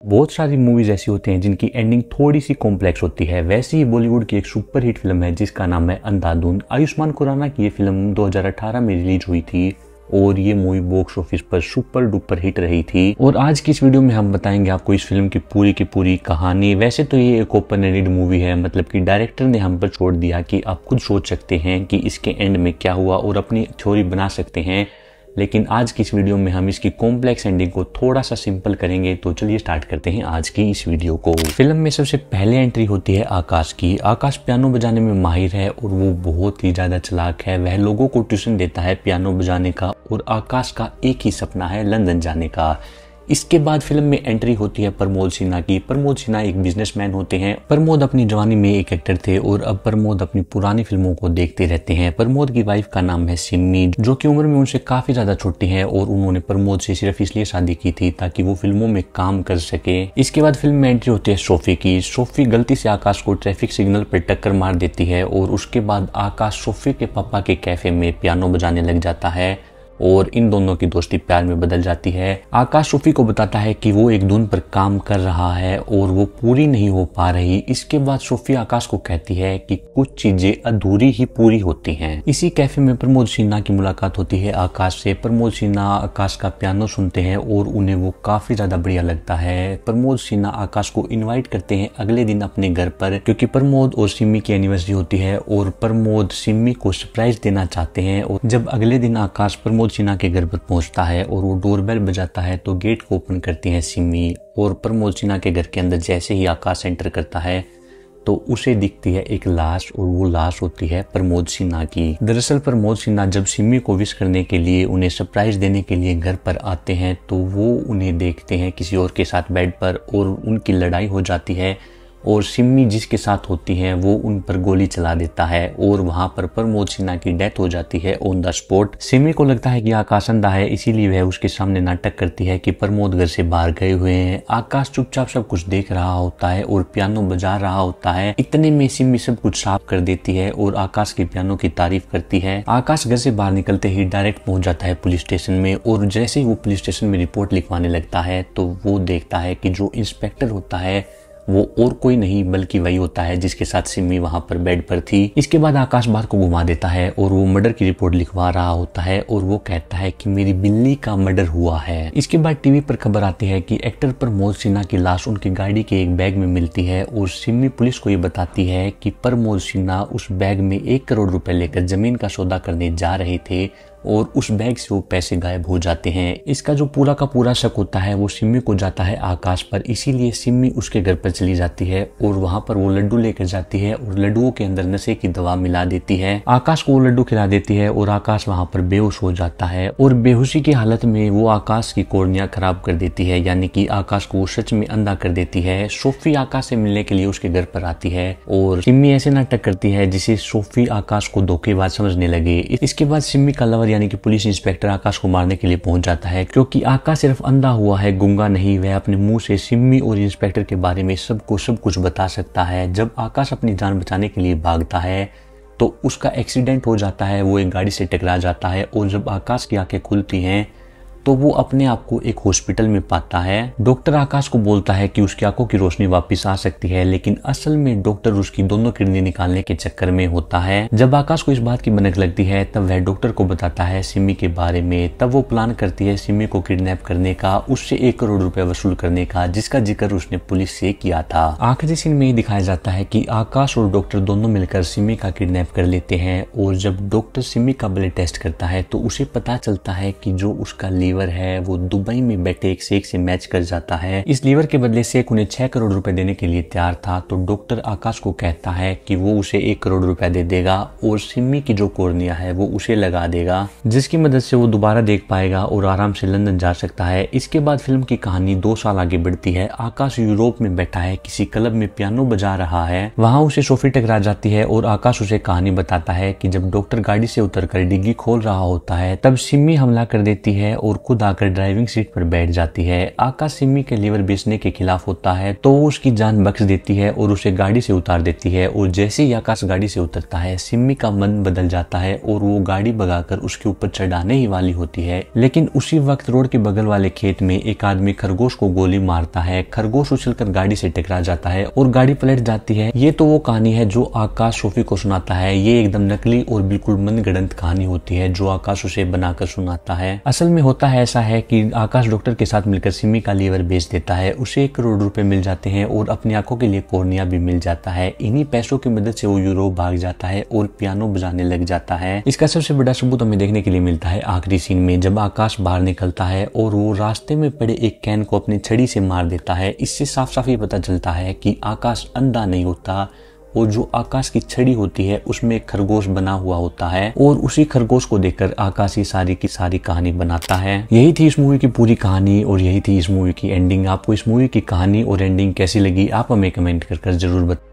बहुत सारी मूवीज ऐसी होती हैं जिनकी एंडिंग थोड़ी सी कॉम्प्लेक्स होती है। वैसे ही बॉलीवुड की एक सुपरहिट फिल्म है जिसका नाम है अंधाधुन। आयुष्मान खुराना की ये फिल्म 2018 में रिलीज हुई थी और ये मूवी बॉक्स ऑफिस पर सुपर डुपर हिट रही थी। और आज की इस वीडियो में हम बताएंगे आपको इस फिल्म की पूरी कहानी। वैसे तो ये एक ओपन एंडेड मूवी है, मतलब कि डायरेक्टर ने हम पर छोड़ दिया कि आप खुद सोच सकते हैं कि इसके एंड में क्या हुआ और अपनी थ्योरी बना सकते हैं। लेकिन आज की इस वीडियो में हम इसकी कॉम्प्लेक्स एंडिंग को थोड़ा सा सिंपल करेंगे। तो चलिए स्टार्ट करते हैं आज की इस वीडियो को। फिल्म में सबसे पहले एंट्री होती है आकाश की। आकाश पियानो बजाने में माहिर है और वो बहुत ही ज्यादा चालाक है। वह लोगों को ट्यूशन देता है पियानो बजाने का और आकाश का एक ही सपना है लंदन जाने का। इसके बाद फिल्म में एंट्री होती है प्रमोद सिन्हा की। प्रमोद सिन्हा एक बिजनेसमैन होते हैं। प्रमोद अपनी जवानी में एक एक्टर थे और अब प्रमोद अपनी पुरानी फिल्मों को देखते रहते हैं। प्रमोद की वाइफ का नाम है सिमी, जो कि उम्र में उनसे काफी ज्यादा छोटी है और उन्होंने प्रमोद से सिर्फ इसलिए शादी की थी ताकि वो फिल्मों में काम कर सके। इसके बाद फिल्म में एंट्री होती है सोफी की। सोफी गलती से आकाश को ट्रैफिक सिग्नल पर टक्कर मार देती है और उसके बाद आकाश सोफी के पापा के कैफे में पियानो बजाने लग जाता है और इन दोनों की दोस्ती प्यार में बदल जाती है। आकाश सोफी को बताता है कि वो एक धुन पर काम कर रहा है और वो पूरी नहीं हो पा रही। इसके बाद सोफी आकाश को कहती है कि कुछ चीजें अधूरी ही पूरी होती हैं। इसी कैफे में प्रमोद सिन्हा की मुलाकात होती है आकाश से। प्रमोद सिन्हा आकाश का पियानो सुनते हैं और उन्हें वो काफी ज्यादा बढ़िया लगता है। प्रमोद सिन्हा आकाश को इन्वाइट करते हैं अगले दिन अपने घर पर, क्योंकि प्रमोद और सिमी की एनिवर्सरी होती है और प्रमोद सिमी को सरप्राइज देना चाहते हैं। और जब अगले दिन आकाश प्रमोद सिन्हा के घर पर पहुंचता है और वो डोरबेल बजाता है तो गेट को ओपन करती है सिमी। और प्रमोद सिन्हा के घर के अंदर जैसे ही आकाश एंटर करता है तो उसे दिखती है एक लाश और वो लाश होती है प्रमोद सिन्हा की। दरअसल प्रमोद सिन्हा जब सिमी को विश करने के लिए, उन्हें सरप्राइज देने के लिए घर पर आते हैं तो वो उन्हें देखते हैं किसी और के साथ बेड पर और उनकी लड़ाई हो जाती है और सिमी जिसके साथ होती है वो उन पर गोली चला देता है और वहां पर प्रमोद सिन्हा की डेथ हो जाती है ऑन द स्पॉट। सिमी को लगता है कि आकाश अंधा है, इसीलिए वह उसके सामने नाटक करती है कि प्रमोद घर से बाहर गए हुए हैं। आकाश चुपचाप सब कुछ देख रहा होता है और पियानो बजा रहा होता है। इतने में सिमी सब कुछ साफ कर देती है और आकाश के पियानो की तारीफ करती है। आकाश घर से बाहर निकलते ही डायरेक्ट पहुंच जाता है पुलिस स्टेशन में और जैसे ही वो पुलिस स्टेशन में रिपोर्ट लिखवाने लगता है तो वो देखता है कि जो इंस्पेक्टर होता है वो और कोई नहीं बल्कि वही होता है जिसके साथ सिमी वहां पर बेड पर थी। इसके बाद आकाश बात को घुमा देता है और वो मर्डर की रिपोर्ट लिखवा रहा होता है और वो कहता है कि मेरी बिल्ली का मर्डर हुआ है। इसके बाद टीवी पर खबर आती है कि एक्टर प्रमोद सिन्हा की लाश उनकी गाड़ी के एक बैग में मिलती है और सिमी पुलिस को ये बताती है कि प्रमोद सिन्हा उस बैग में 1 करोड़ रुपए लेकर जमीन का सौदा करने जा रहे थे और उस बैग से वो पैसे गायब हो जाते हैं। इसका जो पूरा का पूरा शक होता है वो सिमी को जाता है आकाश पर, इसीलिए सिमी उसके घर पर चली जाती है और वहां पर वो लड्डू लेकर जाती है और लड्डुओं के अंदर नशे की दवा मिला देती है। आकाश को वो लड्डू खिला देती है और आकाश वहां पर बेहोश हो जाता है और बेहोशी की हालत में वो आकाश की कोर्निया खराब कर देती है, यानी कि आकाश को सच में अंधा कर देती है। सोफी आकाश से मिलने के लिए उसके घर पर आती है और सिमी ऐसे नाटक करती है जिसे सोफी आकाश को धोखेबाज समझने लगे। इसके बाद सिमी का लवर यानी कि पुलिस इंस्पेक्टर आकाश को मारने के लिए पहुंच जाता है, क्योंकि आकाश सिर्फ अंधा हुआ है, गूंगा नहीं। वह अपने मुंह से सिमी और इंस्पेक्टर के बारे में सब कुछ बता सकता है। जब आकाश अपनी जान बचाने के लिए भागता है तो उसका एक्सीडेंट हो जाता है, वो एक गाड़ी से टकरा जाता है और जब आकाश की आंखें खुलती हैं तो वो अपने आप को एक हॉस्पिटल में पाता है। डॉक्टर आकाश को बोलता है कि उसकी आंखों की रोशनी वापस आ सकती है, लेकिन असल में डॉक्टर उसकी दोनों किडनी निकालने के चक्कर में होता है। जब आकाश को इस बात की भनक लगती है तब वह डॉक्टर को बताता है सिमी के बारे में। तब वो प्लान करती है सिमी को किडनैप करने का, उससे 1 करोड़ रुपए वसूल करने का, जिसका जिक्र उसने पुलिस से किया था। आखिरी सीन में दिखाया जाता है कि आकाश और डॉक्टर दोनों मिलकर सिमी का किडनैप कर लेते हैं और जब डॉक्टर सिमी का ब्लड टेस्ट करता है तो उसे पता चलता है कि जो उसका लीवर है वो दुबई में बैठे एक शेख से मैच कर जाता है। इस लीवर के बदले शेख उन्हें 6 करोड़ रुपए देने के लिए तैयार था, तो डॉक्टर आकाश को कहता है कि वो उसे 1 करोड़ रुपए दे देगा और सिमी की जो कोर्निया है वो उसे लगा देगा, जिसकी मदद से वो दोबारा देख पाएगा और आराम से लंदन जा सकता है। इसके बाद फिल्म की कहानी 2 साल आगे बढ़ती है। आकाश यूरोप में बैठा है, किसी क्लब में पियानो बजा रहा है। वहां उसे सोफी टकरा जाती है और आकाश उसे कहानी बताता है कि जब डॉक्टर गाड़ी से उतरकर डिग्गी खोल रहा होता है तब सिमी हमला कर देती है और खुद आकर ड्राइविंग सीट पर बैठ जाती है। आकाश सिमी के लीवर बेचने के खिलाफ होता है तो वो उसकी जान बख्श देती है और उसे गाड़ी से उतार देती है। और जैसे ही आकाश गाड़ी से उतरता है सिमी का मन बदल जाता है और वो गाड़ी भगाकर उसके ऊपर चढ़ाने ही वाली होती है। लेकिन उसी वक्त रोड के बगल वाले खेत में एक आदमी खरगोश को गोली मारता है। खरगोश उछलकर गाड़ी से टकरा जाता है और गाड़ी पलट जाती है। ये तो वो कहानी है जो आकाश सोफी को सुनाता है। ये एकदम नकली और बिल्कुल मनगढ़ंत कहानी होती है जो आकाश उसे बनाकर सुनाता है। असल में होता है ऐसा है कि आकाश डॉक्टर के साथ मिलकर सिमी का लीवर बेच देता है। उसे 1 करोड़ रुपए मिल जाते हैं और अपनी आंखों के लिए कॉर्निया भी मिल जाता है। इन्हीं पैसों की मदद से वो यूरोप भाग जाता है और पियानो बजाने लग जाता है। इसका सबसे बड़ा सबूत हमें देखने के लिए मिलता है आखिरी सीन में, जब आकाश बाहर निकलता है और वो रास्ते में पड़े एक कैन को अपनी छड़ी से मार देता है। इससे साफ साफ ये पता चलता है कि आकाश अंधा नहीं होता और जो आकाश की छड़ी होती है उसमें एक खरगोश बना हुआ होता है और उसी खरगोश को देखकर आकाश ही सारी की सारी कहानी बनाता है। यही थी इस मूवी की पूरी कहानी और यही थी इस मूवी की एंडिंग। आपको इस मूवी की कहानी और एंडिंग कैसी लगी आप हमें कमेंट कर जरूर बताएं।